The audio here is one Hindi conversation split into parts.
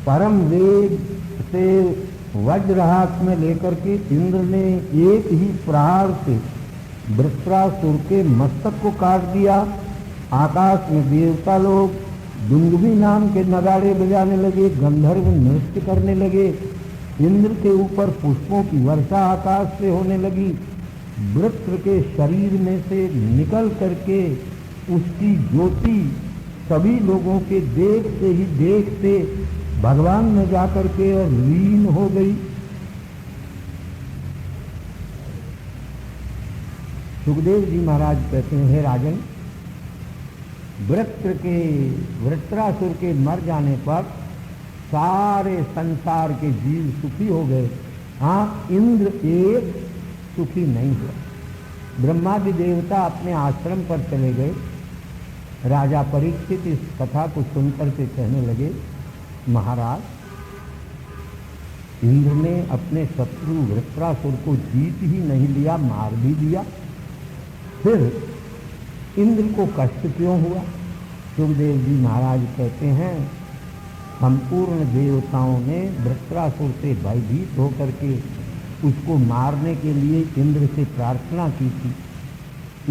परम वेग से वज्र हाथ में लेकर के इंद्र ने एक ही प्रहार से वृत्रासुर के मस्तक को काट दिया। आकाश में देवता लोग दुंदुभी नाम के नगाड़े बजाने लगे, गंधर्व नृत्य करने लगे, इंद्र के ऊपर पुष्पों की वर्षा आकाश से होने लगी। वृत्र के शरीर में से निकल करके उसकी ज्योति सभी लोगों के देखते ही देखते भगवान में जाकर के और लीन हो गई। सुखदेव जी महाराज कहते हैं, हे राजन, वृत्रासुर के मर जाने पर सारे संसार के जीव सुखी हो गए। हाँ, इंद्र एक सुखी नहीं हुआ। ब्रह्मादि देवता अपने आश्रम पर चले गए। राजा परीक्षित इस कथा को सुनकर के कहने लगे, महाराज, इंद्र ने अपने शत्रु वृत्रासुर को जीत ही नहीं लिया, मार भी दिया, फिर इंद्र को कष्ट क्यों हुआ? सुखदेव जी महाराज कहते हैं, संपूर्ण देवताओं ने वृत्रासुर से भयभीत होकर के उसको मारने के लिए इंद्र से प्रार्थना की थी।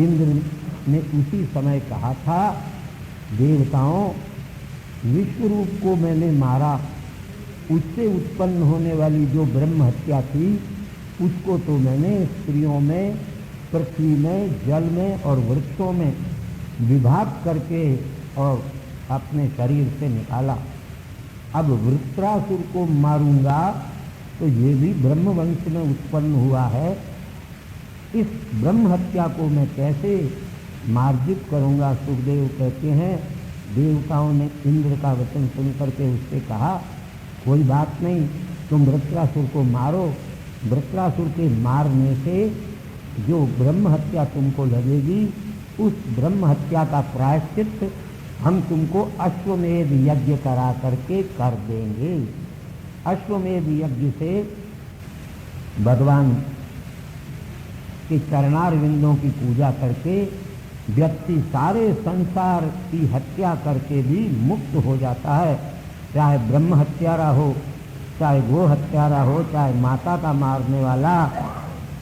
इंद्र ने उसी समय कहा था, देवताओं, विश्वरूप को मैंने मारा, उससे उत्पन्न होने वाली जो ब्रह्म हत्या थी उसको तो मैंने स्त्रियों में, पृथ्वी में, जल में और वृक्षों में विभाग करके और अपने शरीर से निकाला। अब वृत्रासुर को मारूंगा तो ये भी ब्रह्म वंश में उत्पन्न हुआ है, इस ब्रह्म हत्या को मैं कैसे मार्जित करूंगा? सुखदेव कहते हैं, देवताओं ने इंद्र का वचन सुनकर के उससे कहा, कोई बात नहीं, तुम वृत्रासुर को मारो। वृत्रासुर के मारने से जो ब्रह्म हत्या तुमको लगेगी, उस ब्रह्म हत्या का प्रायश्चित हम तुमको अश्वमेध यज्ञ करा करके कर देंगे। अश्वमेध यज्ञ से भगवान के चरणारविंदों की पूजा करके व्यक्ति सारे संसार की हत्या करके भी मुक्त हो जाता है। चाहे ब्रह्म हत्यारा हो, चाहे गो हत्यारा हो, चाहे माता का मारने वाला,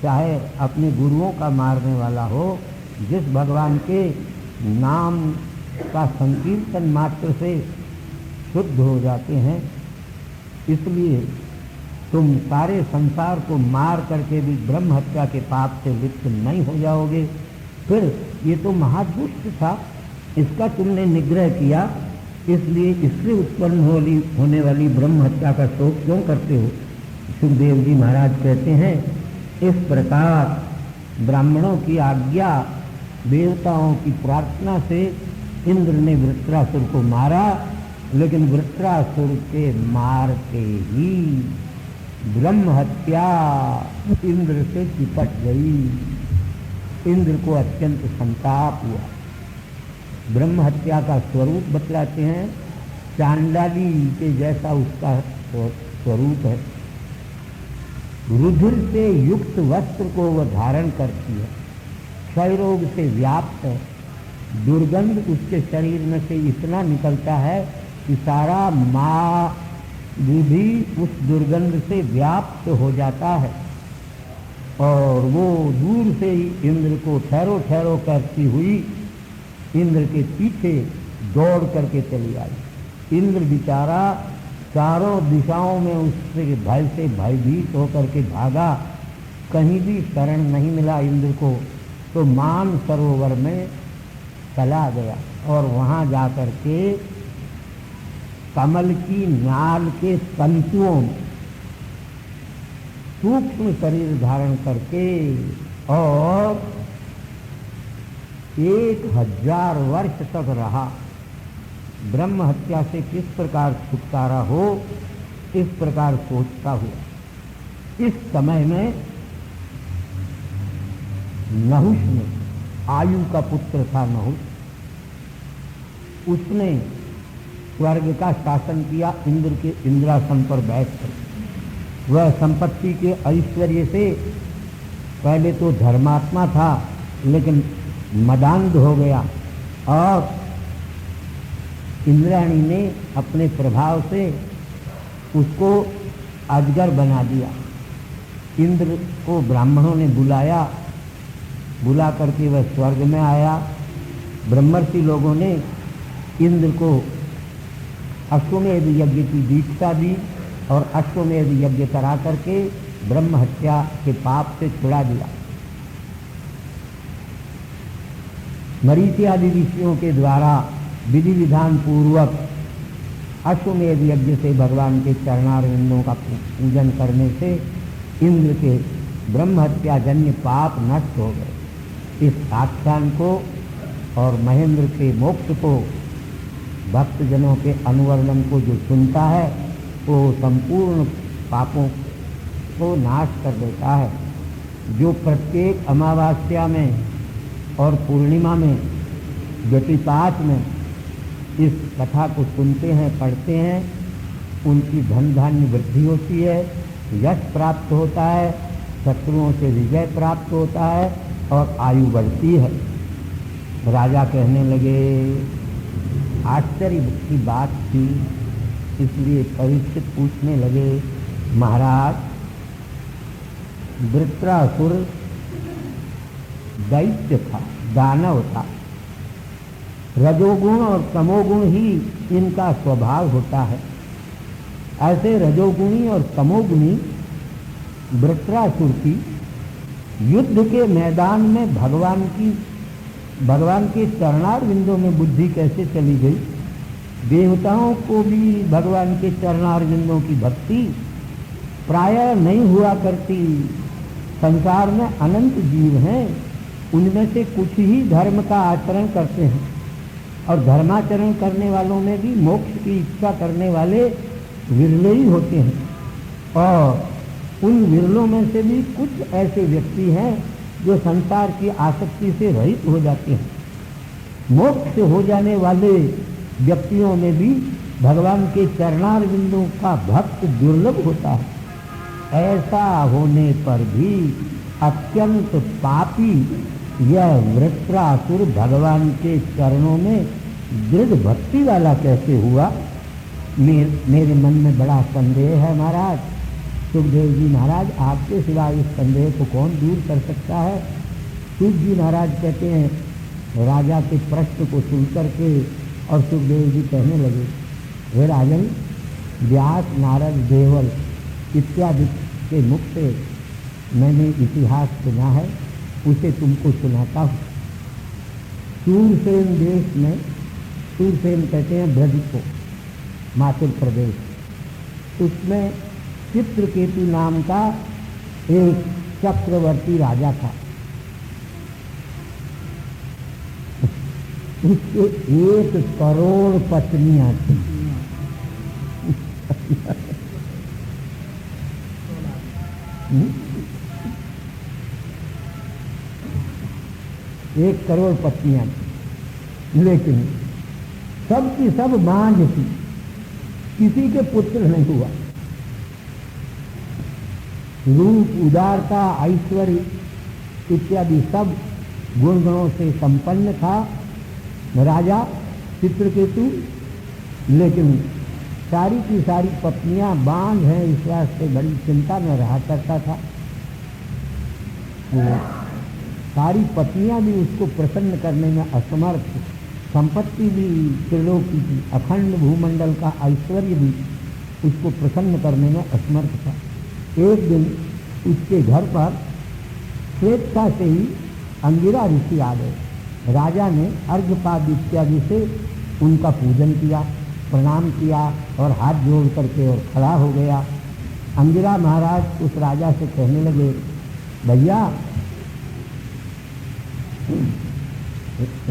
चाहे अपने गुरुओं का मारने वाला हो, जिस भगवान के नाम का संकीर्तन मात्र से शुद्ध हो जाते हैं। इसलिए तुम सारे संसार को मार करके भी ब्रह्म हत्या के पाप से लिप्त नहीं हो जाओगे। फिर ये तो महादुष्ट था, इसका तुमने निग्रह किया, इसलिए इससे उत्पन्न होने वाली ब्रह्म हत्या का शोक क्यों करते हो? सुखदेव जी महाराज कहते हैं, इस प्रकार ब्राह्मणों की आज्ञा, देवताओं की प्रार्थना से इंद्र ने वृत्रासुर को मारा, लेकिन वृत्रासुर के मार के ही ब्रह्म हत्या इंद्र से चिपट गई। इंद्र को अत्यंत संताप हुआ। ब्रह्म हत्या का स्वरूप बतलाते हैं, चांडाली के जैसा उसका स्वरूप है। रुधिर से युक्त वस्त्र को वह धारण करती है, क्षय रोग से व्याप्त है, दुर्गंध उसके शरीर में से इतना निकलता है कि सारा माँ भी उस दुर्गंध से व्याप्त हो जाता है। और वो दूर से ही इंद्र को ठहरो ठहरो करती हुई इंद्र के पीछे दौड़ करके चली आई। इंद्र बेचारा चारों दिशाओं में उससे भय से भयभीत होकर के भागा, कहीं भी शरण नहीं मिला इंद्र को, तो मान सरोवर में चला गया और वहाँ जाकर के कमल की नाल के तंतुओं में सूक्ष्म शरीर धारण करके और 1000 वर्ष तक रहा। ब्रह्म हत्या से किस प्रकार छुटकारा हो, इस प्रकार सोचता हुआ। इस समय में नहुष ने, आयु का पुत्र था नहुष, उसने स्वर्ग का शासन किया इंद्र के इंद्रासन पर बैठकर। वह संपत्ति के ऐश्वर्य से पहले तो धर्मात्मा था, लेकिन मदान्ध हो गया और इंद्राणी ने अपने प्रभाव से उसको अजगर बना दिया। इंद्र को ब्राह्मणों ने बुलाया, बुला करके वह स्वर्ग में आया। ब्रह्मर्षि लोगों ने इंद्र को अश्वमेध यज्ञ की दीक्षा दी और अश्वमेध यज्ञ करा करके ब्रह्म हत्या के पाप से छुड़ा दिया। मरीचि आदि ऋषियों के द्वारा विधि विधान पूर्वक अश्वमेध यज्ञ से भगवान के चरणारविंदों का पूजन करने से इंद्र के ब्रह्म हत्या जन्य पाप नष्ट हो गए। इस आख्यान को और महेंद्र के मोक्ष को, भक्तजनों के अनुवर्णन को जो सुनता है वो संपूर्ण पापों को नाश कर देता है। जो प्रत्येक अमावस्या में और पूर्णिमा में, व्यतिपात में इस कथा को सुनते हैं, पढ़ते हैं, उनकी धन धान्य वृद्धि होती है, यश प्राप्त होता है, शत्रुओं से विजय प्राप्त होता है और आयु बढ़ती है। राजा कहने लगे, आश्चर्य की बात थी, इसलिए परीक्षित पूछने लगे, महाराज वृत्रासुर दैत्य था, दानव था। रजोगुण और तमोगुण ही इनका स्वभाव होता है। ऐसे रजोगुणी और तमोगुणी वृत्रासुर की युद्ध के मैदान में भगवान के चरणारविंदों में बुद्धि कैसे चली गई। देवताओं को भी भगवान के चरणारविंदों की भक्ति प्रायः नहीं हुआ करती। संसार में अनंत जीव हैं, उनमें से कुछ ही धर्म का आचरण करते हैं और धर्माचरण करने वालों में भी मोक्ष की इच्छा करने वाले विरले ही होते हैं। और उन विरलों में से भी कुछ ऐसे व्यक्ति हैं जो संसार की आसक्ति से रहित हो जाते हैं। मोक्ष हो जाने वाले व्यक्तियों में भी भगवान के चरणारविंदों का भक्त दुर्लभ होता है। ऐसा होने पर भी अत्यंत पापी यह वृत्रासुर भगवान के चरणों में दृढ़ भक्ति वाला कैसे हुआ। मेरे मन में बड़ा संदेह है महाराज। सुखदेव जी महाराज, आपके सिवा इस संदेह को कौन दूर कर सकता है। सुख जी महाराज कहते हैं, राजा के प्रश्न को सुन करके और सुखदेव जी कहने लगे, हे राजन, व्यास, नारद, देवल इत्यादि के मुख से मैंने इतिहास सुना है, उसे तुमको सुनाता हूँ। सूरसेन देश में, सूरसेन कहते हैं ब्रज को, हिमाचल प्रदेश, उसमें चित्रकेतु नाम का एक चक्रवर्ती राजा था। उसके 1 करोड़ पत्नियां थी। एक करोड़ पत्नियां थी, लेकिन सबकी सब बांझ थी, किसी के पुत्र नहीं हुआ। रूप, उदारता, ऐश्वर्य इत्यादि सब गुणगणों से संपन्न था राजा चित्रकेतु, लेकिन सारी की सारी पत्नियां बांझ हैं, इस वास्ते बड़ी चिंता में रहा करता था। सारी पत्नियां भी उसको प्रसन्न करने में असमर्थ, संपत्ति भी त्रिलोकी की, अखंड भूमंडल का ऐश्वर्य भी उसको प्रसन्न करने में असमर्थ था। एक दिन उसके घर पर स्वेच्छा से ही अंगिरा ऋषि आ गए। राजा ने अर्घ्यपाद इत्यादि से उनका पूजन किया, प्रणाम किया और हाथ जोड़ करके और खड़ा हो गया। अंगिरा महाराज उस राजा से कहने लगे, भैया,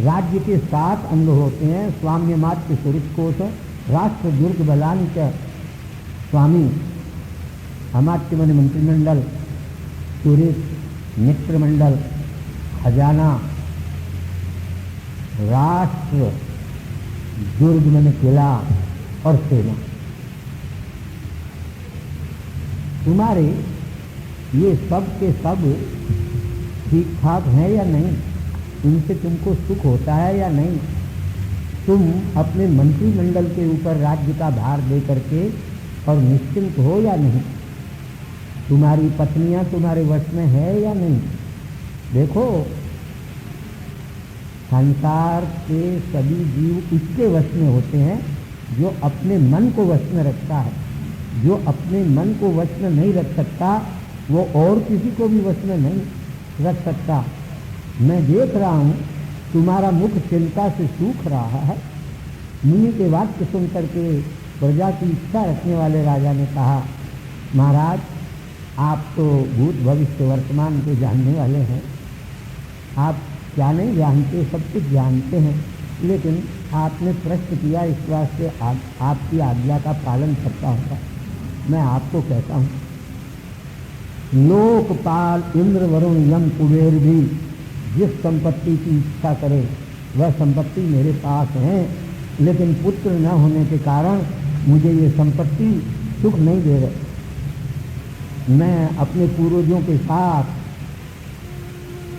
राज्य के 7 अंग होते हैं, स्वाम्य मात्र सुरकोश, राष्ट्र दुर्ग बलांच, स्वामी अमात्य मन मंत्रिमंडल, सुरेश मित्रमंडल, खजाना, राष्ट्र दुर्ग मन किला और सेना। तुम्हारे ये सब के सब ठीक ठाक है या नहीं, इनसे तुमको सुख होता है या नहीं। तुम अपने मंत्रिमंडल के ऊपर राज्य का भार दे करके और निश्चिंत हो या नहीं? तुम्हारी पत्नियां तुम्हारे वश में है या नहीं? देखो, संसार के सभी जीव उसके वश में होते हैं जो अपने मन को वश में रखता है। जो अपने मन को वश में नहीं रख सकता वो और किसी को भी वश में नहीं रख सकता। मैं देख रहा हूँ तुम्हारा मुख चिंता से सूख रहा है। मुनि के वाक्य सुन करके प्रजा की इच्छा रखने वाले राजा ने कहा, महाराज, आप तो भूत भविष्य वर्तमान को जानने वाले हैं। आप क्या नहीं जानते, सब कुछ जानते हैं, लेकिन आपने प्रश्न किया, इस वास्ते आपकी आज्ञा का पालन करता होगा। मैं आपको कहता हूँ, लोकपाल इंद्र वरुण यम कुबेर भी जिस संपत्ति की इच्छा करे वह संपत्ति मेरे पास है, लेकिन पुत्र न होने के कारण मुझे ये संपत्ति सुख नहीं दे रहे। मैं अपने पूर्वजों के साथ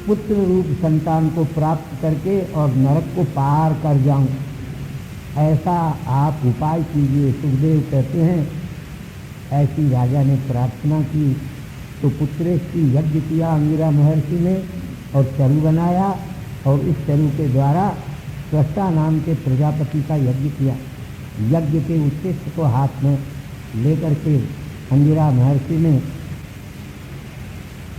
पुत्र रूप संतान को प्राप्त करके और नरक को पार कर जाऊं, ऐसा आप उपाय कीजिए। सुखदेव कहते हैं, ऐसी राजा ने प्रार्थना की तो पुत्रेश की यज्ञ किया अंगिरा महर्षि ने और चरु बनाया, और इस चरु के द्वारा स्रष्टा नाम के प्रजापति का यज्ञ किया। यज्ञ के उद्देश्य को हाथ में लेकर के अंगिरा महर्षि ने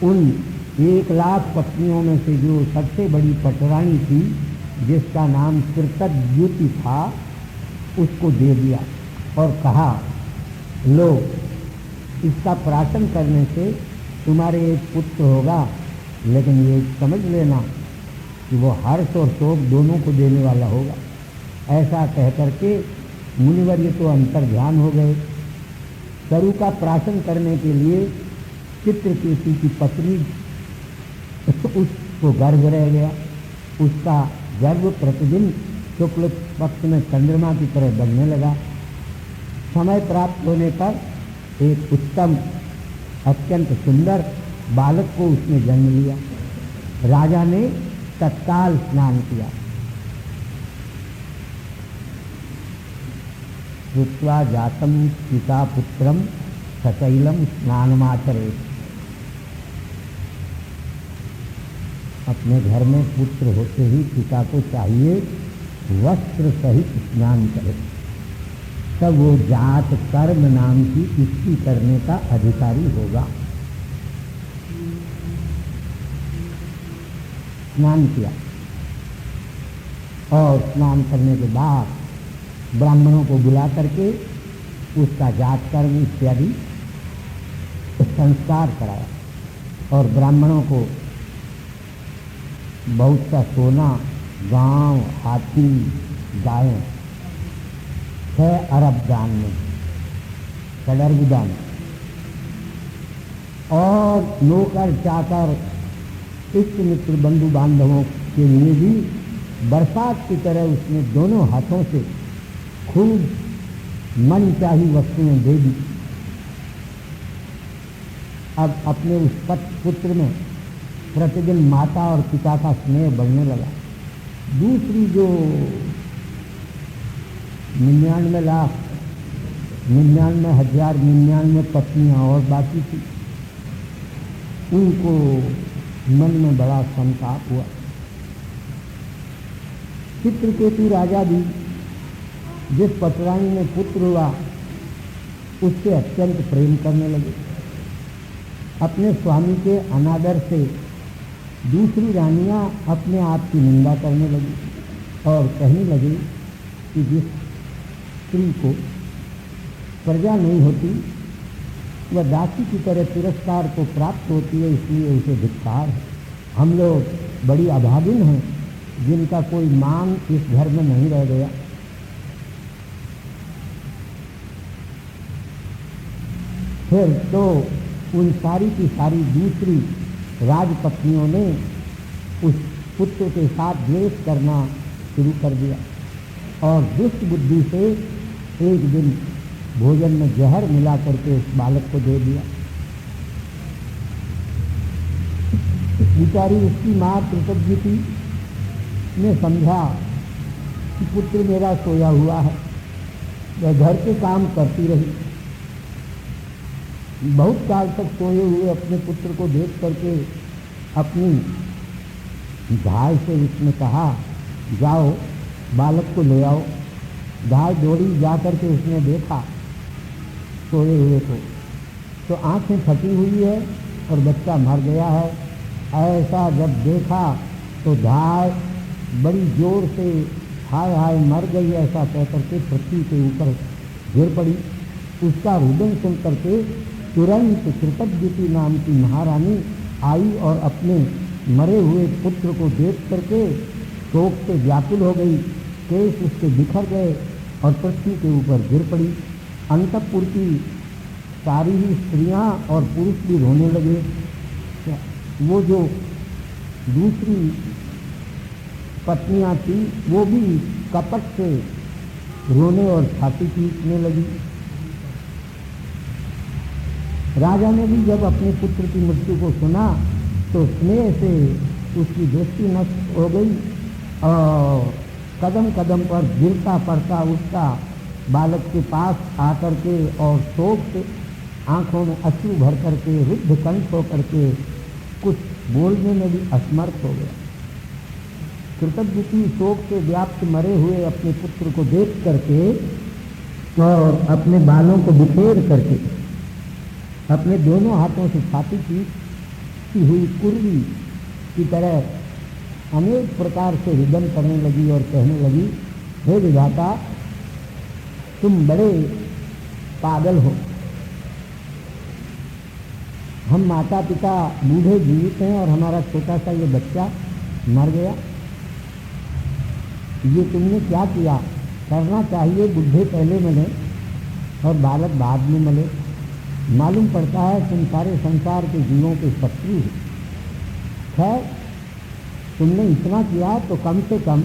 उन 1,00,000 पत्नियों में से जो सबसे बड़ी पटरानी थी, जिसका नाम कृतज्ञुति था, उसको दे दिया और कहा, लो, इसका प्राशन करने से तुम्हारे एक पुत्र होगा, लेकिन ये समझ लेना कि वो हर्ष और शोक दोनों को देने वाला होगा। ऐसा कह करके मुनिवर्य तो अंतर्ध्यान हो गए। सरु का प्राशन करने के लिए चित्रकेतु की पत्नी उसको गर्भ रह गया। उसका गर्भ प्रतिदिन शुक्ल पक्ष में चंद्रमा की तरह बढ़ने लगा। समय प्राप्त होने पर एक उत्तम अत्यंत सुंदर बालक को उसने जन्म लिया। राजा ने तत्काल स्नान किया। श्रुत्वा जातम पिता पुत्रम सतैलम स्नानमाचरेत्। अपने घर में पुत्र होते ही पिता को चाहिए वस्त्र सहित स्नान करे, तब वो जात कर्म नाम की पुष्टि करने का अधिकारी होगा। स्नान किया और स्नान करने के बाद ब्राह्मणों को बुला करके उसका जात कर्म इत्यादि संस्कार कराया, और ब्राह्मणों को बहुत सा सोना, गांव, हाथी, गायें 6 अरब दान में, कडर्ग दान, और नौकर चाकर इष्ट मित्र बंधु बांधवों के लिए भी बरसात की तरह उसने दोनों हाथों से खूब मन चाही वस्तुएं दे दी। अब अपने उस पुत्र में प्रतिदिन माता और पिता का स्नेह बढ़ने लगा। दूसरी जो 99,99,099 पत्नियां और बाकी थी, उनको मन में बड़ा संताप हुआ। चित्रकेतु राजा भी जिस पटरानी में पुत्र हुआ उससे अत्यंत प्रेम करने लगे। अपने स्वामी के अनादर से दूसरी रानियां अपने आप की निंदा करने लगी और कहने लगी कि जिस स्त्री को प्रजा नहीं होती वह दासी की तरह तिरस्कार को प्राप्त होती है, इसलिए उसे धिक्कार है। हम लोग बड़ी अभागिन हैं जिनका कोई मान इस घर में नहीं रह गया। फिर तो उन सारी की सारी दूसरी राजपत्नियों ने उस पुत्र के साथ द्वेष करना शुरू कर दिया और दुष्ट बुद्धि से एक दिन भोजन में जहर मिला करके उस बालक को दे दिया। बेचारी उसकी माँ कृतज्ञति ने समझा कि पुत्र मेरा सोया हुआ है, वह घर के काम करती रही बहुत काल तक सोए हुए अपने पुत्र को देख करके अपनी धाय से उसने कहा, जाओ बालक को ले आओ। धाय दौड़ी जा करके उसने देखा सोए हुए को, तो आंखें फटी हुई है और बच्चा मर गया है। ऐसा जब देखा तो धाय बड़ी जोर से हाय हाय मर गई ऐसा कह करके पृथ्वी के ऊपर गिर पड़ी। उसका रुदन सुन करके तुरंत कृतज्ञति नाम की महारानी आई और अपने मरे हुए पुत्र को देख करके शोक से व्याकुल हो गई। केश उसके बिखर गए और पृथ्वी के ऊपर गिर पड़ी। अंतःपुर की सारी ही स्त्रियां और पुरुष भी रोने लगे। वो जो दूसरी पत्नियां थी वो भी कपट से रोने और छाती पीटने लगी। राजा ने भी जब अपने पुत्र की मृत्यु को सुना तो स्नेह से उसकी दृष्टि नष्ट हो गई और कदम कदम पर गिरता पड़ता उसका बालक के पास आकर के और शोक से आंखों में अश्रु भर करके रुद्ध कंठ हो करके कुछ बोलने में भी असमर्थ हो गया। कृतज्ञति शोक से व्याप्त मरे हुए अपने पुत्र को देख करके और अपने बालों को बिखेर करके अपने दोनों हाथों से छाती पीटती हुई कुर्री की तरह अनेक प्रकार से रुदन करने लगी और कहने लगी, हे विधाता तुम बड़े पागल हो। हम माता पिता बूढ़े जीवित हैं और हमारा छोटा सा ये बच्चा मर गया। ये तुमने क्या किया? करना चाहिए बुढ़े पहले मरे और बालक बाद में मरे। मालूम पड़ता है तुम सारे संसार के जीवों के शत्रु हो। खैर तुमने इतना किया तो कम से कम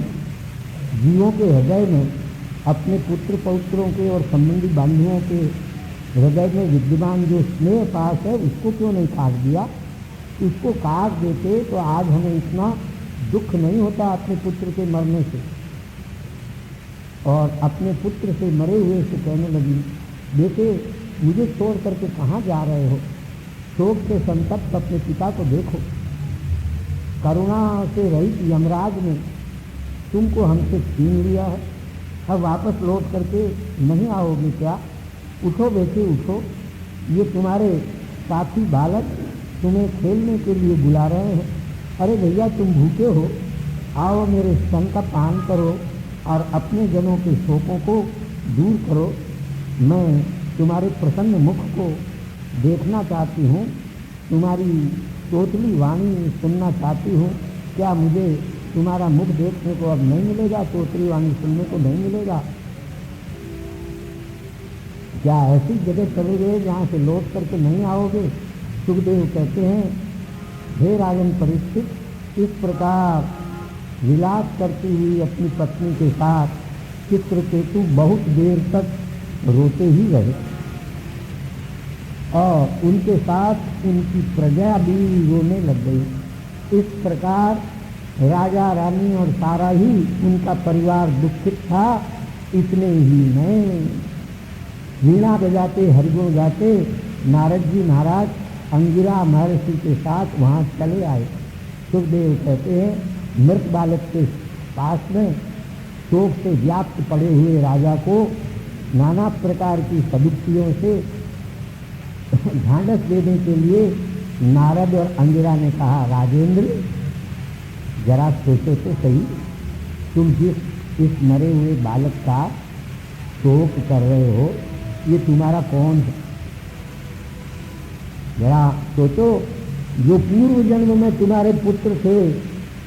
जीवों के हृदय में अपने पुत्र पौत्रों के और संबंधी बंधुओं के हृदय में विद्यमान जो स्नेह पास है उसको क्यों नहीं काट दिया? उसको काट देते तो आज हमें इतना दुख नहीं होता अपने पुत्र के मरने से। और अपने पुत्र से मरे हुए से कहने लगी, बेटे मुझे छोड़ करके कहाँ जा रहे हो? शोक से संतप्त अपने पिता को देखो। करुणा से रहित यमराज ने तुमको हमसे छीन लिया है। अब वापस लौट करके नहीं आओगे क्या? उठो बेटे उठो, ये तुम्हारे साथी बालक तुम्हें खेलने के लिए बुला रहे हैं। अरे भैया तुम भूखे हो, आओ मेरे स्तन का पान करो और अपने जनों के शोकों को दूर करो। मैं तुम्हारे प्रसन्न मुख को देखना चाहती हूँ, तुम्हारी तोतली वाणी सुनना चाहती हूँ। क्या मुझे तुम्हारा मुख देखने को अब नहीं मिलेगा? तोतली वाणी सुनने को नहीं मिलेगा? क्या ऐसी जगह चले गए जहाँ से लौट करके नहीं आओगे? सुखदेव कहते हैं, हे राजन परीक्षित, इस प्रकार विलास करती हुई अपनी पत्नी के साथ चित्रकेतु बहुत देर तक रोते ही रहे और उनके साथ उनकी प्रजा भी रोने लग गई। इस प्रकार राजा रानी और सारा ही उनका परिवार दुखित था। इतने ही में वीणा बजाते हरिगुण गाते नारद जी महाराज अंगिरा महर्षि के साथ वहाँ चले आए। सुखदेव कहते हैं, मृत बालक के पास में शोक से व्याप्त पड़े हुए राजा को नाना प्रकार की सदुक्तियों से ढांढस देने के लिए नारद और अंगिरा ने कहा, राजेंद्र जरा सोचो तो सही, तुम जिस इस मरे हुए बालक का शोक कर रहे हो ये तुम्हारा कौन है? जरा सोचो, जो पूर्व जन्म में तुम्हारे पुत्र थे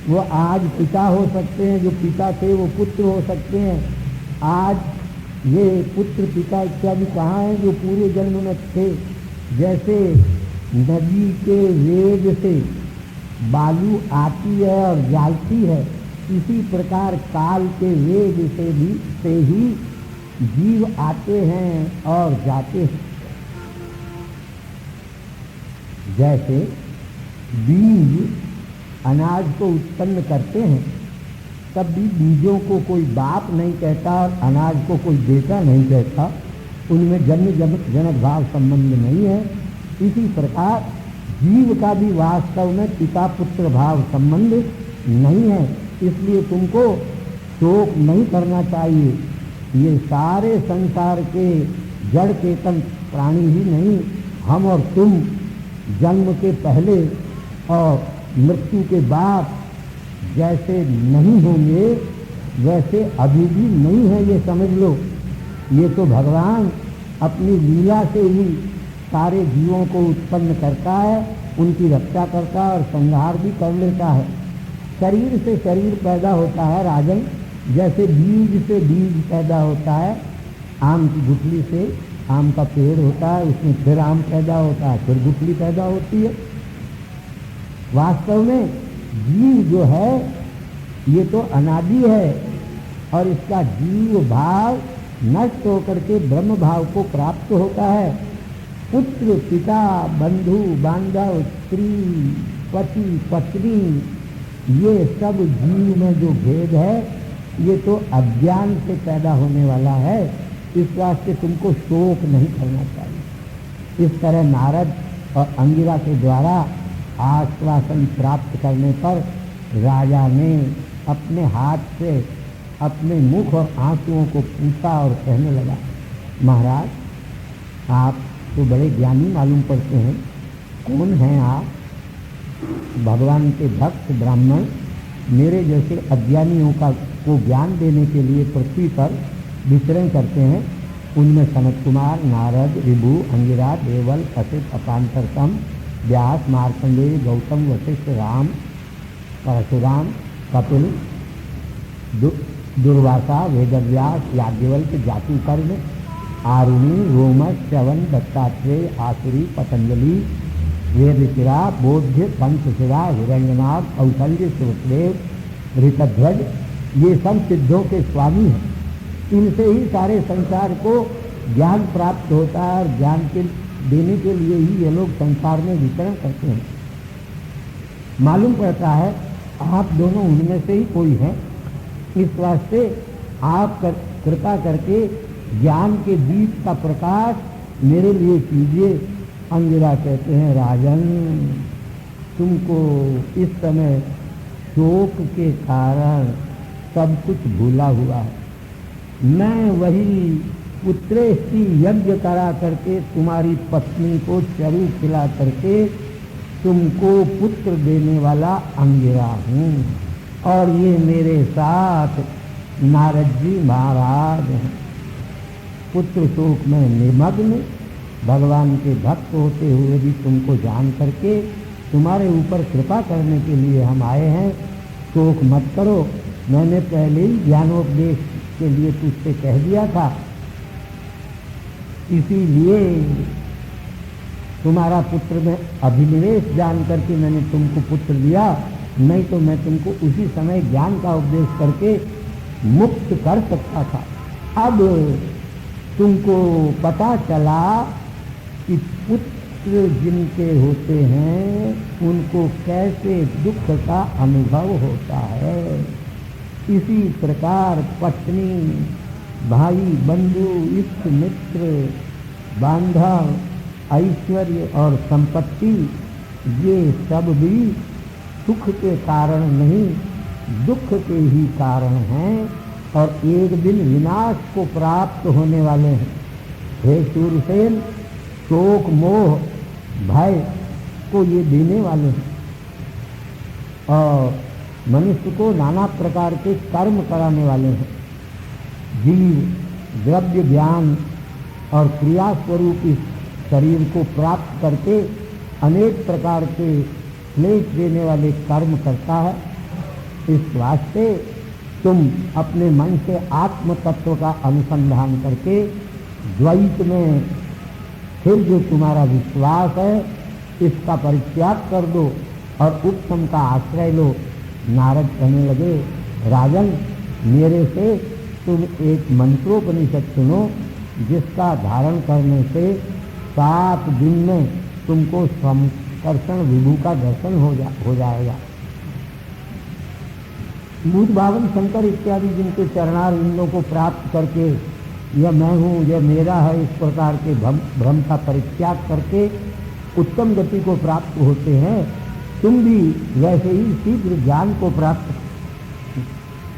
वो आज पिता हो सकते हैं, जो पिता थे वो पुत्र हो सकते हैं। आज ये पुत्र पिता इत्यादि कहाँ हैं जो पूर्व जन्म में थे? जैसे नदी के वेग से बालू आती है और जाती है, इसी प्रकार काल के वेग से ही जीव आते हैं और जाते हैं। जैसे बीज अनाज को उत्पन्न करते हैं, तब भी बीजों को कोई बाप नहीं कहता और अनाज को कोई बेटा नहीं कहता। उनमें जन्म जनक भाव संबंध नहीं है। इसी प्रकार जीव का भी वास्तव में पिता पुत्र भाव संबंध नहीं है, इसलिए तुमको शोक नहीं करना चाहिए। ये सारे संसार के जड़ चेतन प्राणी ही नहीं, हम और तुम जन्म के पहले और मृत्यु के बाद जैसे नहीं होंगे वैसे अभी भी नहीं है, ये समझ लो। ये तो भगवान अपनी लीला से ही सारे जीवों को उत्पन्न करता है, उनकी रक्षा करता है और संहार भी कर लेता है। शरीर से शरीर पैदा होता है राजन, जैसे बीज से बीज पैदा होता है। आम की गुठली से आम का पेड़ होता है, उसमें फिर आम पैदा होता है, फिर गुठली पैदा होती है। वास्तव में जीव जो है ये तो अनादि है और इसका जीव भाव नष्ट होकर के ब्रह्म भाव को प्राप्त होता है। पुत्र पिता बंधु बांधव स्त्री पति पत्नी ये सब जीव में जो भेद है ये तो अज्ञान से पैदा होने वाला है, इस वास्ते तुमको शोक नहीं करना चाहिए। इस तरह नारद और अंगिरा के द्वारा आश्वासन प्राप्त करने पर राजा ने अपने हाथ से अपने मुख और आंसुओं को पूछा और कहने लगा, महाराज आप तो बड़े ज्ञानी मालूम पड़ते हैं, कौन हैं आप? भगवान के भक्त ब्राह्मण मेरे जैसे अज्ञानियों को ज्ञान देने के लिए पृथ्वी पर विचरण करते हैं। उनमें सनत कुमार, नारद, ऋभु, अंगिरा, देवल, कशिप, अपांतरतम, व्यास, मार्कंडेय, गौतम, वशिष्ठ, राम, परशुराम, कपिल, दुर्वासा, वेदव्यास, याज्ञवल्क्य, जातुकर्म, आरुणि, रोमस, च्यवन, दत्तात्रेय, आसुरी, पतंजलि, वेदशिरा, बोध्य, पंचशिरा, हिरण्यनाथ, कौशल्य, सुखदेव, ऋतध्वज ये सब सिद्धों के स्वामी हैं। इनसे ही सारे संसार को ज्ञान प्राप्त होता है और ज्ञान के देने के लिए ही ये लोग संसार में विचरण करते हैं। मालूम पड़ता है आप दोनों उनमें से ही कोई हैं, इस वास्ते आप कृपा करके ज्ञान के दीप का प्रकाश मेरे लिए कीजिए। अंगिरा कहते हैं, राजन तुमको इस समय शोक के कारण सब कुछ भूला हुआ है। मैं वही पुत्रेष्टि यज्ञ करा करके तुम्हारी पत्नी को चरु खिला करके तुमको पुत्र देने वाला अंगिरा हूँ, और ये मेरे साथ नारद जी महाराज हैं। पुत्र शोक में निमग्न भगवान के भक्त होते हुए भी तुमको जान करके तुम्हारे ऊपर कृपा करने के लिए हम आए हैं। शोक मत करो, मैंने पहले ही ज्ञानोपदेश के लिए तुझसे कह दिया था, इसीलिए तुम्हारा पुत्र में अभिनिवेश जान करके मैंने तुमको पुत्र दिया, नहीं तो मैं तुमको उसी समय ज्ञान का उपदेश करके मुक्त कर सकता था। अब तुमको पता चला कि पुत्र जिनके होते हैं उनको कैसे दुख का अनुभव होता है। इसी प्रकार पत्नी, भाई, बंधु, इष्ट मित्र, बांधव, ऐश्वर्य और संपत्ति ये सब भी सुख के कारण नहीं, दुख के ही कारण हैं और एक दिन विनाश को प्राप्त होने वाले हैं। हे सूरसेन, शोक, मोह, भय को ये देने वाले हैं और मनुष्य को नाना प्रकार के कर्म कराने वाले हैं। जीव द्रव्य ज्ञान और क्रिया स्वरूप इस शरीर को प्राप्त करके अनेक प्रकार के क्लेश देने वाले कर्म करता है। इस वास्ते तुम अपने मन से आत्म तत्व का अनुसंधान करके द्वैत में फिर जो तुम्हारा विश्वास है इसका परित्याग कर दो और उत्तम का आश्रय लो। नारद कहने लगे, राजन मेरे से तुम एक मंत्रोपनिषद सुनो जिसका धारण करने से 7 दिन में तुमको संकर्षण विभु का दर्शन हो जाएगा। मूल भावन शंकर इत्यादि जिनके चरणारविंदों को प्राप्त करके यह मैं हूँ, यह मेरा है, इस प्रकार के भ्रम का परित्याग करके उत्तम गति को प्राप्त होते हैं, तुम भी वैसे ही शीघ्र ज्ञान को प्राप्त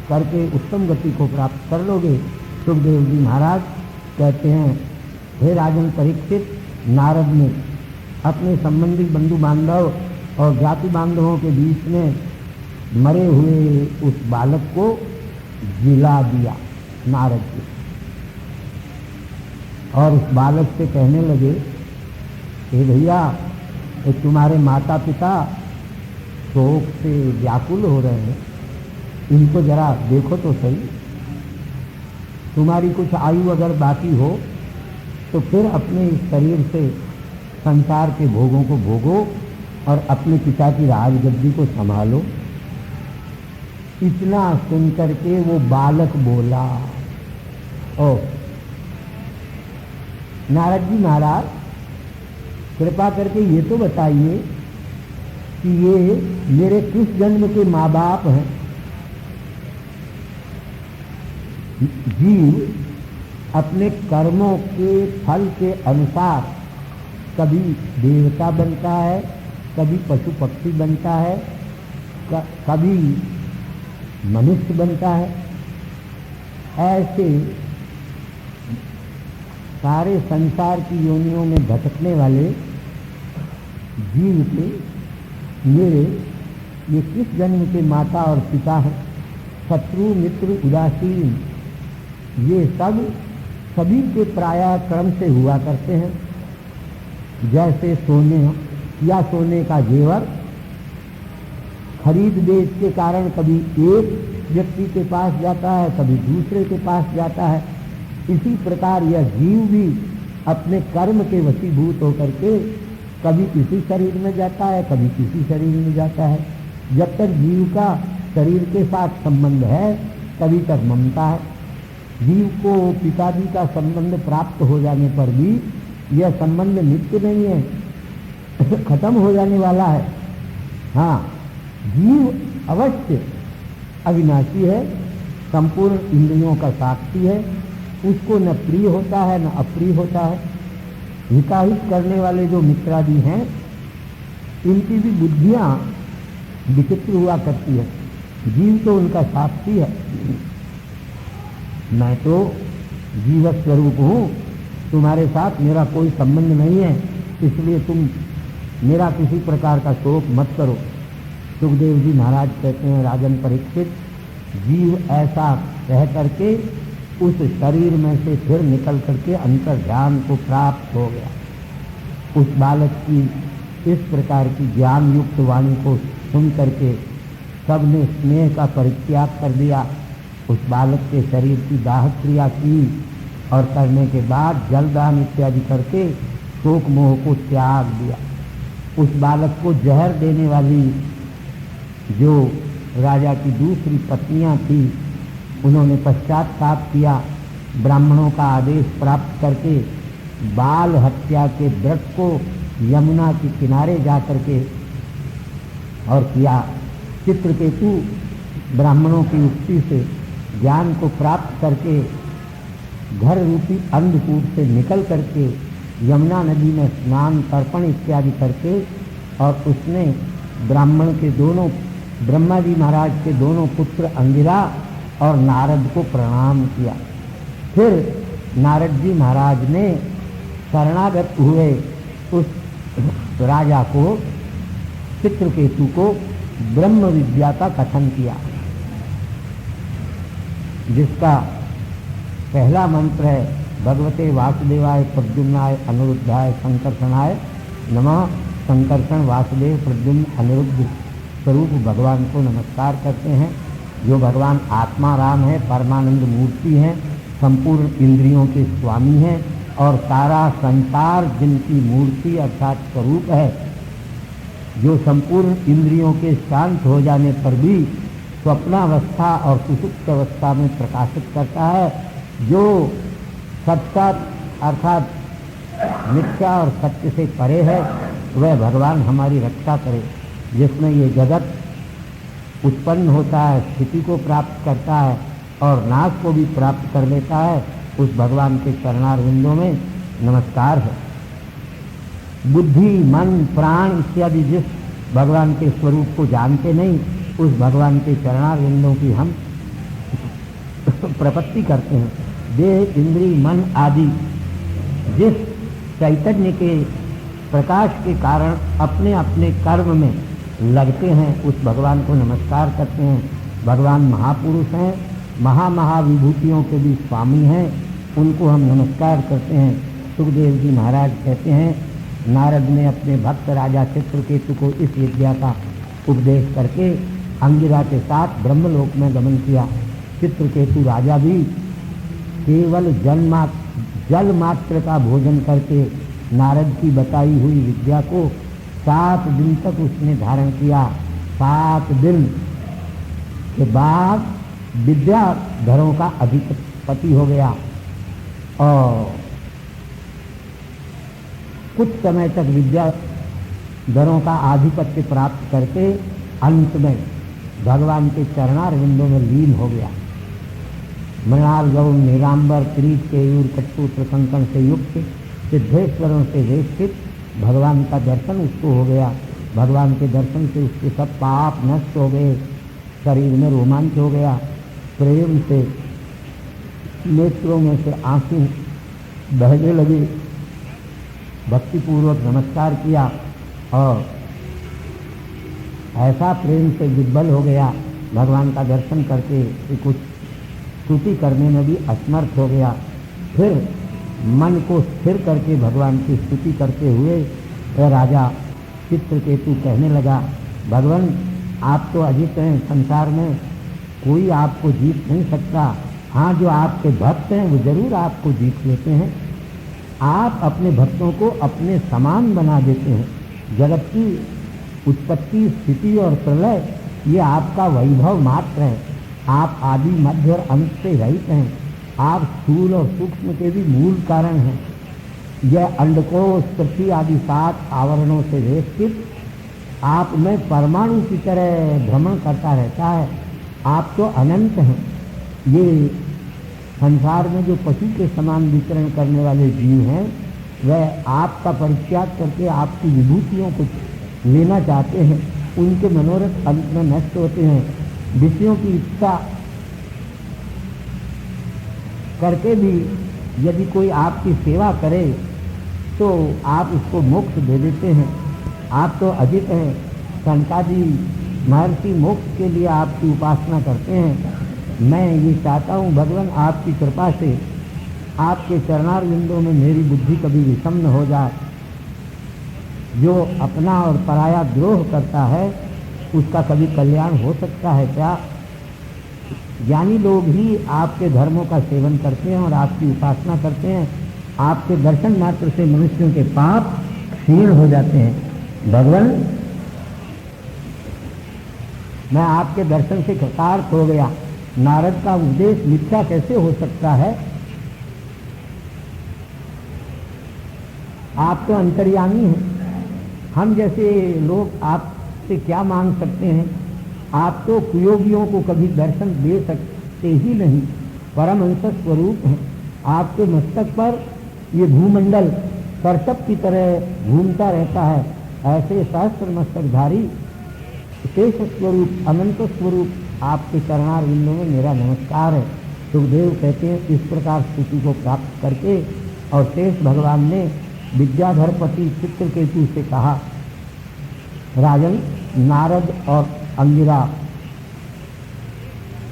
करके उत्तम गति को प्राप्त कर लोगे। सुखदेव जी महाराज कहते हैं, हे राजन परीक्षित, नारद ने अपने संबंधी बंधु बांधव और जाति बांधवों के बीच में मरे हुए उस बालक को जिला दिया नारद जी, और उस बालक से कहने लगे, हे भैया, तुम्हारे माता पिता शोक से व्याकुल हो रहे हैं, इनको जरा देखो तो सही। तुम्हारी कुछ आयु अगर बाकी हो तो फिर अपने इस शरीर से संसार के भोगों को भोगो और अपने पिता की राजगद्दी को संभालो। इतना सुन करके वो बालक बोला, ओ नारद जी महाराज, कृपा करके ये तो बताइए कि ये मेरे किस जन्म के माँ बाप हैं। जीव अपने कर्मों के फल के अनुसार कभी देवता बनता है, कभी पशु पक्षी बनता है, कभी मनुष्य बनता है। ऐसे सारे संसार की योनियों में भटकने वाले जीव के मेरे ये किस जन्म के माता और पिता हैं। शत्रु मित्र उदासीन ये सब सभी के प्रायः क्रम से हुआ करते हैं। जैसे सोने या सोने का जेवर खरीद बेच के कारण कभी एक व्यक्ति के पास जाता है, कभी दूसरे के पास जाता है, इसी प्रकार यह जीव भी अपने कर्म के वशीभूत होकर के कभी किसी शरीर में जाता है, कभी किसी शरीर में जाता है। जब तक जीव का शरीर के साथ संबंध है तभी तक ममता है। जीव को पिताजी का संबंध प्राप्त हो जाने पर भी यह संबंध नित्य नहीं है, खत्म हो जाने वाला है। हाँ, जीव अवश्य अविनाशी है, संपूर्ण इंद्रियों का साक्षी है, उसको न प्रिय होता है न अप्रिय होता है। हिताहित करने वाले जो मित्रादि हैं, इनकी भी बुद्धियां विचित्र हुआ करती है। जीव तो उनका साक्षी है। मैं तो जीव स्वरूप हूँ, तुम्हारे साथ मेरा कोई संबंध नहीं है, इसलिए तुम मेरा किसी प्रकार का शोक मत करो। सुखदेव जी महाराज कहते हैं, राजन परीक्षित, जीव ऐसा कह करके उस शरीर में से फिर निकल करके अंतर ध्यान को प्राप्त हो गया। उस बालक की इस प्रकार की ज्ञान युक्त वाणी को सुन करके सबने स्नेह का परित्याग कर दिया। उस बालक के शरीर की दाह क्रिया की और करने के बाद जलदान इत्यादि करके शोक मोह को त्याग दिया। उस बालक को जहर देने वाली जो राजा की दूसरी पत्नियां थी, उन्होंने पश्चाताप किया। ब्राह्मणों का आदेश प्राप्त करके बाल हत्या के व्रत को यमुना के किनारे जा करके और किया। चित्रकेतु ब्राह्मणों की युक्ति से ज्ञान को प्राप्त करके घर रूपी अंधकूप से निकल करके यमुना नदी में स्नान तर्पण इत्यादि करके, और उसने ब्राह्मण के दोनों, ब्रह्मा जी महाराज के दोनों पुत्र अंगिरा और नारद को प्रणाम किया। फिर नारद जी महाराज ने शरणागत हुए उस राजा को, चित्रकेतु को ब्रह्म विद्या का कथन किया, जिसका पहला मंत्र है, भगवते वासुदेवाय प्रद्युम्नाय अनिरुद्धाय संकर्षणाय नमः। संकर्षण वासुदेव प्रद्युम्न अनिरुद्ध स्वरूप भगवान को नमस्कार करते हैं, जो भगवान आत्मा राम है, परमानंद मूर्ति हैं, संपूर्ण इंद्रियों के स्वामी हैं और सारा संसार जिनकी मूर्ति अर्थात स्वरूप है, जो संपूर्ण इंद्रियों के शांत हो जाने पर भी स्वप्नावस्था और सुषुप्त अवस्था में प्रकाशित करता है, जो सत्सत अर्थात मिथ्या और सत्य से परे है, वह भगवान हमारी रक्षा करे। जिसमें ये जगत उत्पन्न होता है, स्थिति को प्राप्त करता है और नाश को भी प्राप्त कर लेता है, उस भगवान के चरणारविंदों में नमस्कार है। बुद्धि, मन, प्राण इत्यादि जिस भगवान के स्वरूप को जानते नहीं, उस भगवान के चरणारविंदों की हम प्रपत्ति करते हैं। देह, इंद्रिय, मन आदि जिस चैतन्य के प्रकाश के कारण अपने अपने कर्म में लगते हैं, उस भगवान को नमस्कार करते हैं। भगवान महापुरुष हैं, महाविभूतियों के भी स्वामी हैं, उनको हम नमस्कार करते हैं। सुखदेव जी महाराज कहते हैं, नारद ने अपने भक्त राजा चित्रकेतु को इस विद्या का उपदेश करके अंगिरा के साथ ब्रह्मलोक में गमन किया। चित्रकेतु राजा भी केवल जल मात्र का भोजन करके नारद की बताई हुई विद्या को 7 दिन तक उसने धारण किया। 7 दिन के बाद विद्याधरों का अधिपति हो गया और कुछ समय तक विद्याधरों का आधिपत्य प्राप्त करके अंत में भगवान के चरणारविंदों में लीन हो गया। मृणाल, गौण, नीलांबर, किरीट, केयूर, कटसूत्र, कंकण से युक्त सिद्धेश्वरों से वेष्टित भगवान का दर्शन उसको हो गया। भगवान के दर्शन से उसके सब पाप नष्ट हो गए, शरीर में रोमांच हो गया, प्रेम से नेत्रों में से आंसू बहने लगे। भक्तिपूर्वक नमस्कार किया और ऐसा प्रेम से विह्वल हो गया भगवान का दर्शन करके कि कुछ स्तुति करने में भी असमर्थ हो गया। फिर मन को स्थिर करके भगवान की स्तुति करते हुए वह राजा चित्रकेतु कहने लगा, भगवान आप तो अजित हैं, संसार में कोई आपको जीत नहीं सकता। हाँ, जो आपके भक्त हैं वो जरूर आपको जीत लेते हैं। आप अपने भक्तों को अपने समान बना देते हैं। जगत की उत्पत्ति, स्थिति और प्रलय ये आपका वैभव मात्र है। आप आदि, मध्य और अंत से रहित हैं। आप स्थूल और सूक्ष्म के भी मूल कारण हैं। यह अंडकोश, पृथ्वी आदि 7 आवरणों से वेष्टित आप में परमाणु की तरह भ्रमण करता रहता है। आप तो अनंत हैं। ये संसार में जो पशु के समान विचरण करने वाले जीव हैं, वह आपका परित्याग करके आपकी विभूतियों को लेना चाहते हैं। उनके मनोरथ अंत में नष्ट होते हैं। विषयों की इच्छा करके भी यदि कोई आपकी सेवा करे तो आप उसको मोक्ष दे देते हैं। आप तो अजित हैं। सनकादि महर्षि मोक्ष के लिए आपकी उपासना करते हैं। मैं ये चाहता हूँ भगवान आपकी कृपा से आपके चरणारविंदों में मेरी बुद्धि कभी विषम न हो जाए। जो अपना और पराया द्रोह करता है उसका कभी कल्याण हो सकता है क्या? ज्ञानी लोग ही आपके धर्मों का सेवन करते हैं और आपकी उपासना करते हैं। आपके दर्शन मात्र से मनुष्यों के पाप क्षीण हो जाते हैं। भगवान, मैं आपके दर्शन से कृतार्थ हो गया। नारद का उपदेश मिथ्या कैसे हो सकता है? आप तो अंतर्यामी हैं। हम जैसे लोग आपसे क्या मांग सकते हैं? आप तो कुयोगियों को कभी दर्शन दे सकते ही नहीं। परमहंस स्वरूप हैं। आपके मस्तक पर ये भूमंडल करतब की तरह घूमता रहता है। ऐसे सहस्त्र मस्तकधारी शेष स्वरूप, अनंत स्वरूप आपके चरणारविंदों में मेरा नमस्कार है। सुखदेव कहते हैं, इस प्रकार स्तुति को प्राप्त करके और शेष भगवान ने विद्याधरपति चित्रकेतु से कहा, राजन, नारद और अंगिरा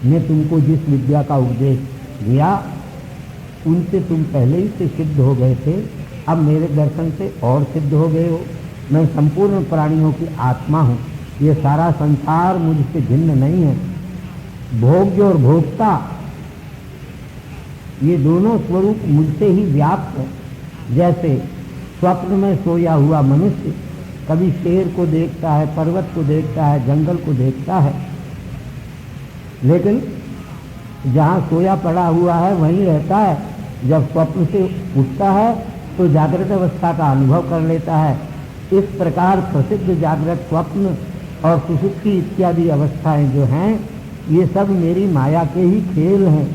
ने तुमको जिस विद्या का उपदेश दिया उनसे तुम पहले ही से सिद्ध हो गए थे। अब मेरे दर्शन से और सिद्ध हो गए हो। मैं संपूर्ण प्राणियों की आत्मा हूँ। ये सारा संसार मुझसे भिन्न नहीं है। भोग्य और भोक्ता ये दोनों स्वरूप मुझसे ही व्याप्त है। जैसे स्वप्न में सोया हुआ मनुष्य कभी शेर को देखता है, पर्वत को देखता है, जंगल को देखता है, लेकिन जहाँ सोया पड़ा हुआ है वहीं रहता है। जब स्वप्न से उठता है तो जागृत अवस्था का अनुभव कर लेता है। इस प्रकार प्रसिद्ध जागृत, स्वप्न और सुषुप्ति इत्यादि अवस्थाएं जो हैं, ये सब मेरी माया के ही खेल हैं।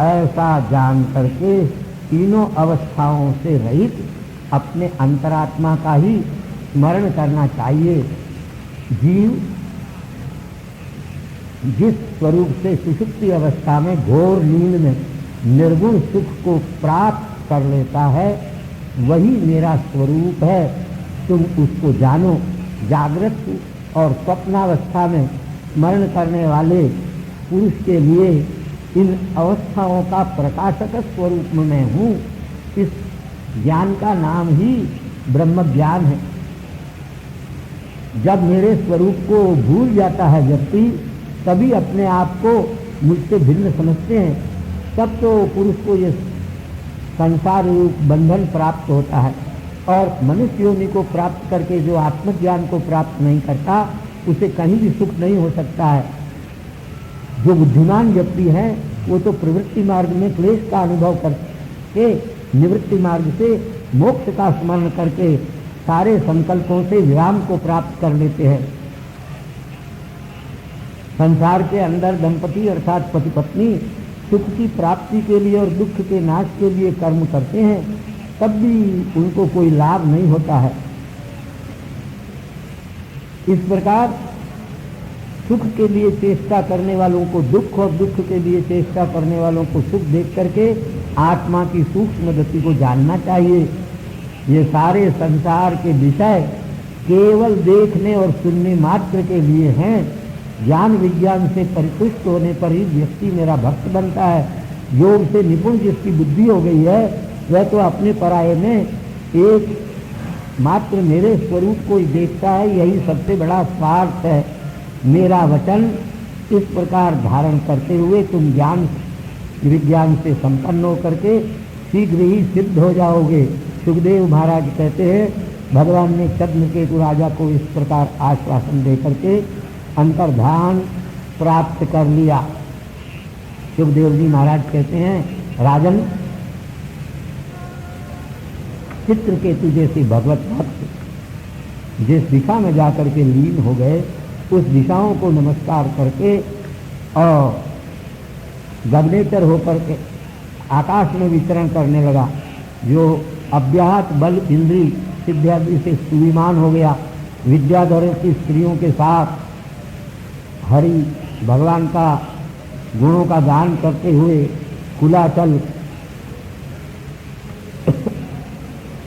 ऐसा जान करके तीनों अवस्थाओं से रहित अपने अंतरात्मा का ही स्मरण करना चाहिए। जीव जिस स्वरूप से सुषुप्ति अवस्था में घोर नींद में निर्गुण सुख को प्राप्त कर लेता है, वही मेरा स्वरूप है, तुम उसको जानो। जागृत और स्वप्नावस्था में स्मरण करने वाले पुरुष के लिए इन अवस्थाओं का प्रकाशक स्वरूप में मैं हूँ। इस ज्ञान का नाम ही ब्रह्म ज्ञान है। जब मेरे स्वरूप को भूल जाता है व्यक्ति, तभी अपने आप को मुझसे भिन्न समझते हैं, तब तो पुरुष को ये संसार रूप बंधन प्राप्त होता है। और मनुष्य योनि को प्राप्त करके जो आत्मज्ञान को प्राप्त नहीं करता, उसे कहीं भी सुख नहीं हो सकता है। जो बुद्धिमान व्यक्ति है वो तो प्रवृत्ति मार्ग में क्लेश का अनुभव करके निवृत्ति मार्ग से मोक्ष का स्मरण करके सारे संकल्पों से विराम को प्राप्त कर लेते हैं। संसार के अंदर दंपति अर्थात पति पत्नी सुख की प्राप्ति के लिए और दुख के नाश के लिए कर्म करते हैं, तब भी उनको कोई लाभ नहीं होता है। इस प्रकार सुख के लिए चेष्टा करने वालों को दुख और दुख के लिए चेष्टा करने वालों को सुख देख करके आत्मा की सूक्ष्म गति को जानना चाहिए। ये सारे संसार के विषय केवल देखने और सुनने मात्र के लिए हैं। ज्ञान विज्ञान से परितुष्ट होने पर ही व्यक्ति मेरा भक्त बनता है। योग से निपुण जिसकी बुद्धि हो गई है, वह तो अपने पराये में एक मात्र मेरे स्वरूप को ही देखता है। यही सबसे बड़ा स्वार्थ है। मेरा वचन इस प्रकार धारण करते हुए तुम ज्ञान विज्ञान से संपन्न होकर के शीघ्र ही सिद्ध हो जाओगे। सुखदेव महाराज कहते हैं, भगवान ने चंद्रकेतु राजा को इस प्रकार आश्वासन देकर के अंतर्धान प्राप्त कर लिया। सुखदेव जी महाराज कहते हैं, राजन, चित्रकेतु जैसे भगवत भक्त जिस दिशा में जाकर के लीन हो गए, उस दिशाओं को नमस्कार करके और गगनेतर होकर के आकाश में विचरण करने लगा। जो अव्याहत बल इंद्री सिद्धादि से सुविमान हो गया, विद्याधर की स्त्रियों के साथ हरि भगवान का गुणों का दान करते हुए कुलाचल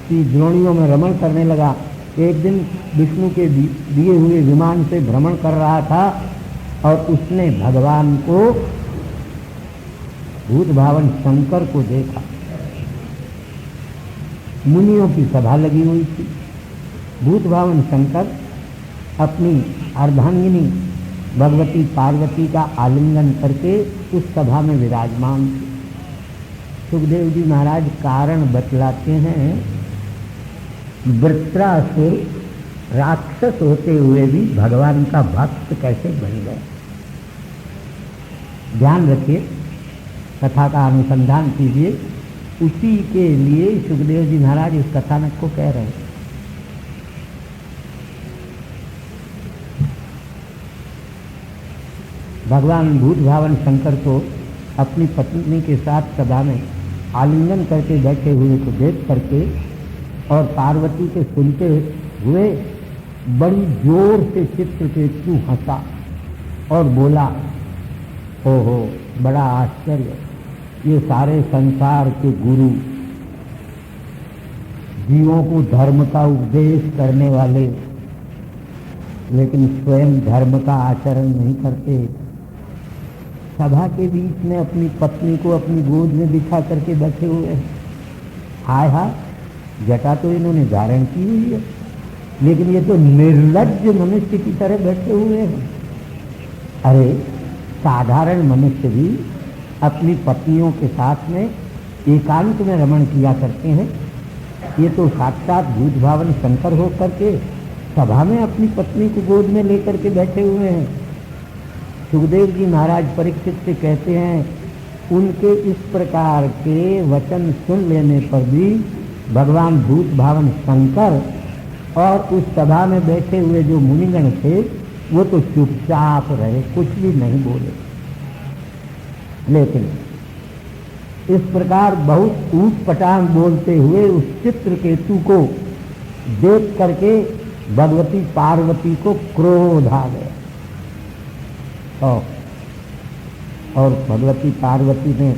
की द्रोणियों में रमण करने लगा। एक दिन विष्णु के दिए हुए विमान से भ्रमण कर रहा था और उसने भगवान को भूत भावन शंकर को देखा। मुनियों की सभा लगी हुई थी। भूत भावन शंकर अपनी अर्धांगिनी भगवती पार्वती का आलिंगन करके उस सभा में विराजमान थे। सुखदेव जी महाराज कारण बतलाते हैं, वृत्रासुर राक्षस होते हुए भी भगवान का भक्त कैसे बन गए। ध्यान रखिए, कथा का अनुसंधान कीजिए। उसी के लिए सुखदेव जी महाराज इस कथानक को कह रहे हैं। भगवान भूत भावन शंकर को अपनी पत्नी के साथ सभा में आलिंगन करके बैठे हुए को देख करके और पार्वती के सुनते हुए बड़ी जोर से चित्रकेतु हंसा और बोला, ओहो बड़ा आश्चर्य, ये सारे संसार के गुरु, जीवों को धर्म का उपदेश करने वाले, लेकिन स्वयं धर्म का आचरण नहीं करते, सभा के बीच में अपनी पत्नी को अपनी गोद में बिठा करके बैठे हुए हैं। हाय हाय, जटा तो इन्होंने धारण की हुई है, लेकिन ये तो निर्लज्ज मनुष्य की तरह बैठे हुए हैं। अरे साधारण मनुष्य भी अपनी पत्नियों के साथ में एकांत में रमण किया करते हैं। ये तो साक्षात भूत भावन शंकर हो करके सभा में अपनी पत्नी को गोद में लेकर के बैठे हुए हैं। सुखदेव जी महाराज परीक्षित से कहते हैं, उनके इस प्रकार के वचन सुन लेने पर भी भगवान भूत भावन शंकर और उस सभा में बैठे हुए जो मुनिगण थे वो तो चुपचाप रहे, कुछ भी नहीं बोले। लेकिन इस प्रकार बहुत ऊट पटांग बोलते हुए उस चित्रकेतु को देख करके भगवती पार्वती को क्रोध आ गया। और भगवती पार्वती ने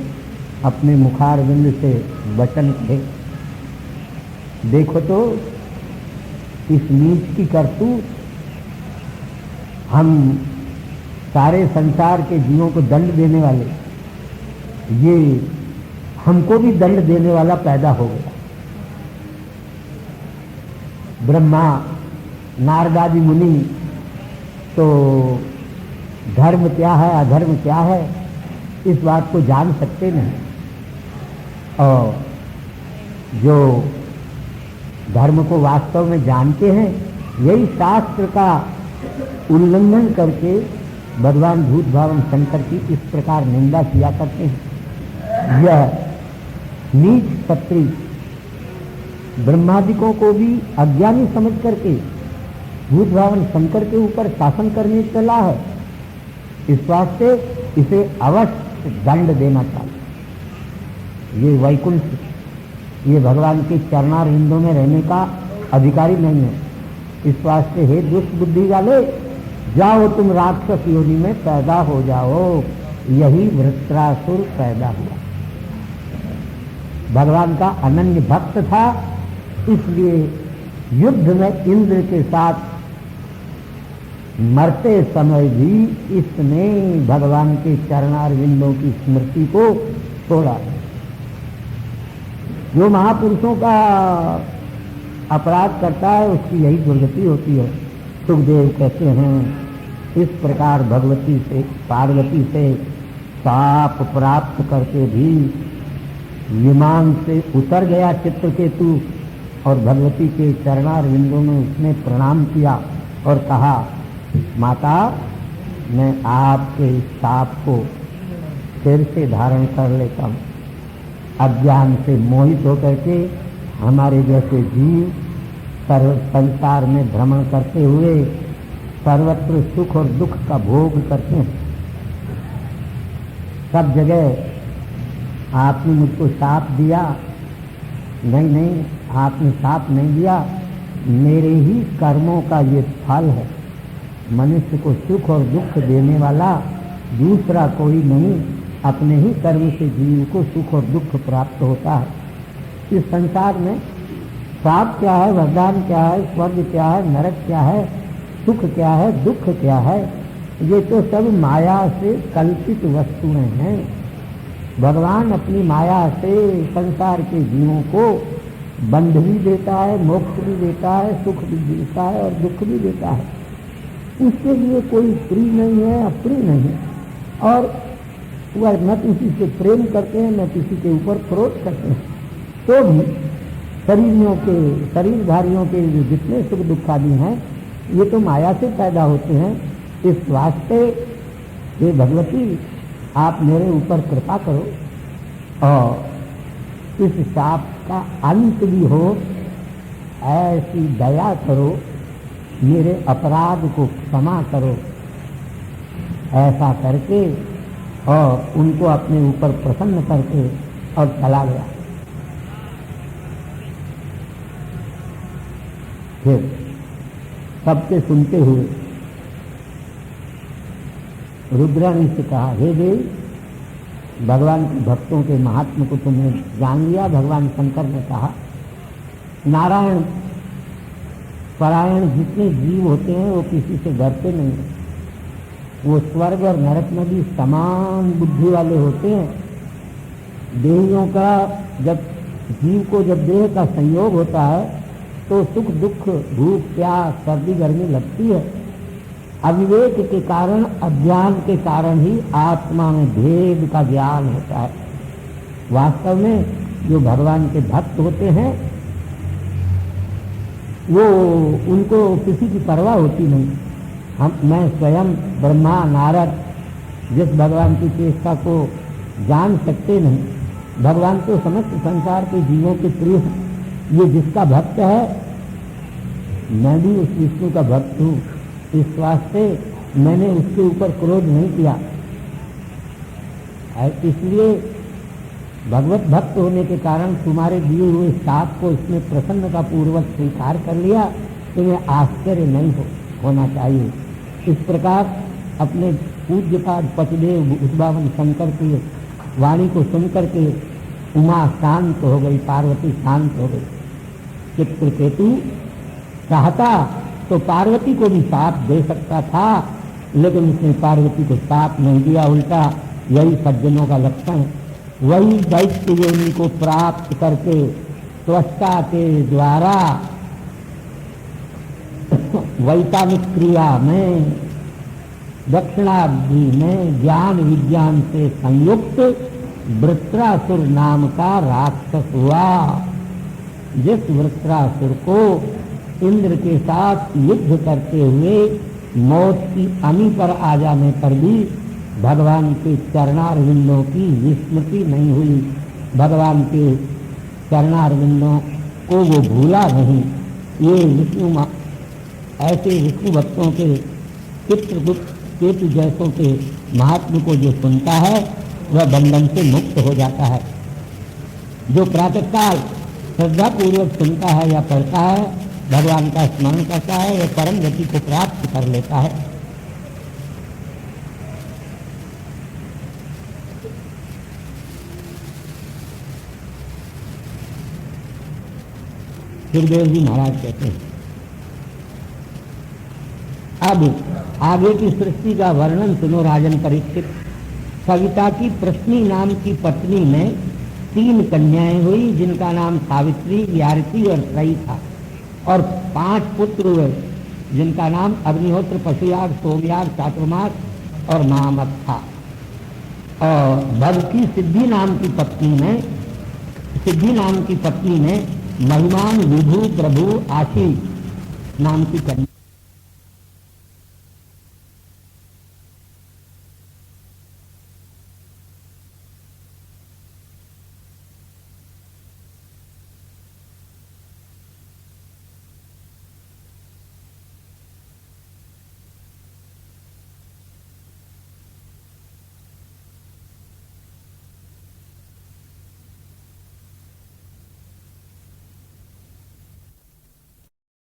अपने मुखारविंद से वचन कहे, देखो तो इस नीच की करतूत, हम सारे संसार के जीवों को दंड देने वाले, ये हमको भी दंड देने वाला पैदा हो गया। ब्रह्मा नारदादि मुनि तो धर्म क्या है अधर्म क्या है इस बात को जान सकते नहीं, और जो धर्म को वास्तव में जानते हैं यही शास्त्र का उल्लंघन करके भगवान भूत भावन शंकर की इस प्रकार निंदा किया करते हैं। यह नीच क्षत्रिय ब्रह्मादिकों को भी अज्ञानी समझ करके भूत भावन शंकर के ऊपर शासन करने चला है। इस वास्ते इसे अवश्य दंड देना चाहिए। ये वैकुंठ, ये भगवान के चरणारविंदों में रहने का अधिकारी नहीं है। इस वास्ते हे दुष्ट बुद्धि वाले, जाओ तुम राक्षस योनि में पैदा हो जाओ। यही वृत्रासुर पैदा हुआ। भगवान का अनन्य भक्त था, इसलिए युद्ध में इंद्र के साथ मरते समय भी इसने भगवान के चरणारविंदों की स्मृति को छोड़ा। जो महापुरुषों का अपराध करता है उसकी यही दुर्गति होती है। सुखदेव कहते हैं इस प्रकार भगवती से पार्वती से शाप प्राप्त करके भी विमान से उतर गया चित्रकेतु और भगवती के चरणारविंदों में उसने प्रणाम किया और कहा, माता मैं आपके शाप को फिर से धारण कर लेता हूँ। अज्ञान से मोहित होकर के हमारे जैसे जीव सर्व संसार में भ्रमण करते हुए सर्वत्र सुख और दुख का भोग करते हैं। सब जगह आपने मुझको शाप दिया, नहीं, आपने शाप नहीं दिया, मेरे ही कर्मों का ये फल है। मनुष्य को सुख और दुख देने वाला दूसरा कोई नहीं, अपने ही कर्म से जीव को सुख और दुख प्राप्त होता है। इस संसार में शाप क्या है, वरदान क्या है, स्वर्ग क्या है, नरक क्या है, सुख क्या है, दुख क्या है, ये तो सब माया से कल्पित वस्तुएं हैं। भगवान अपनी माया से संसार के जीवों को बंध भी देता है, मोक्ष भी देता है, सुख भी देता है और दुख भी देता है। उसके लिए कोई प्रिय नहीं है, अप्रिय नहीं है, और वह न किसी से प्रेम करते हैं न किसी के ऊपर क्रोध करते हैं। तो भी शरीरधारियों के जितने सुख दुख आदि हैं ये तो माया से पैदा होते हैं। इस वास्ते ये भगवती आप मेरे ऊपर कृपा करो और इस शाप का अंत भी हो, ऐसी दया करो, मेरे अपराध को क्षमा करो। ऐसा करके और उनको अपने ऊपर प्रसन्न करके और चला गया। फिर सबके सुनते हुए रुद्राणी से कहा, हे देवी, भगवान के भक्तों के महात्म को तुमने जान लिया। भगवान शंकर ने कहा, नारायण परायण जितने जीव होते हैं वो किसी से डरते नहीं हैं। वो स्वर्ग और नरक में भी समान बुद्धि वाले होते हैं। देहियों का जब जीव को जब देह का संयोग होता है तो सुख दुख भूख प्यास सर्दी गर्मी लगती है। अविवेक के कारण, अज्ञान के कारण ही आत्मा में भेद का ज्ञान होता है। वास्तव में जो भगवान के भक्त होते हैं वो उनको किसी की परवाह होती नहीं। मैं स्वयं ब्रह्मा नारद जिस भगवान की चेष्टा को जान सकते नहीं, भगवान तो समस्त संसार के जीवों के प्रिय हैं। ये जिसका भक्त है, मैं भी उस विष्णु का भक्त हूँ, इस वास्ते मैंने उसके ऊपर क्रोध नहीं किया। इसलिए भगवत भक्त होने के कारण तुम्हारे दिए हुए साप को इसने प्रसन्नता पूर्वक स्वीकार कर लिया, तुम्हें आश्चर्य नहीं होना चाहिए। इस प्रकार अपने पूज्यपाद पतिदेव उद्भावन शंकर की वाणी को सुनकर के उमा शांत हो गई, पार्वती शांत हो गई। चित्रकेतु चाहता तो पार्वती को भी शाप दे सकता था, लेकिन उसने पार्वती को शाप नहीं दिया, उल्टा यही सज्जनों का लक्षण है। वही दैत्य योनि को प्राप्त करके त्वष्टा के द्वारा वैतानिक क्रिया में दक्षिणादि में ज्ञान विज्ञान से संयुक्त वृत्रासुर नाम का राक्षस हुआ। जिस वृत्रासुर को इंद्र के साथ युद्ध करते हुए मौत की अमी पर आ जाने पर भी भगवान के चरणारविंदों की विस्मृति नहीं हुई, भगवान के चरणारविंदों को वो भूला नहीं। ये विष्णु ऐसे विष्णु भक्तों के चित्रगुप्त केतु जैसों के महात्मा को जो सुनता है वह बंधन से मुक्त हो जाता है। जो प्रातःकाल श्रद्धा पूर्वक सुनता है या पढ़ता है, भगवान का स्मरण करता है, वह परम गति को प्राप्त कर लेता है। सुखदेव जी महाराज कहते हैं, अब आगे की सृष्टि का वर्णन सुनो राजन परीक्षित। सविता की प्रश्नी नाम की पत्नी में 3 कन्याएं हुई, जिनका नाम सावित्री, यारती और त्रयी था, और 5 पुत्र हुए, जिनका नाम अग्निहोत्र, पशुयाग, सोमयाग, चातुर्मास और महामत था। और भग की सिद्धि नाम की पत्नी में महिमान, विभु, प्रभु, आशी नाम की कन्या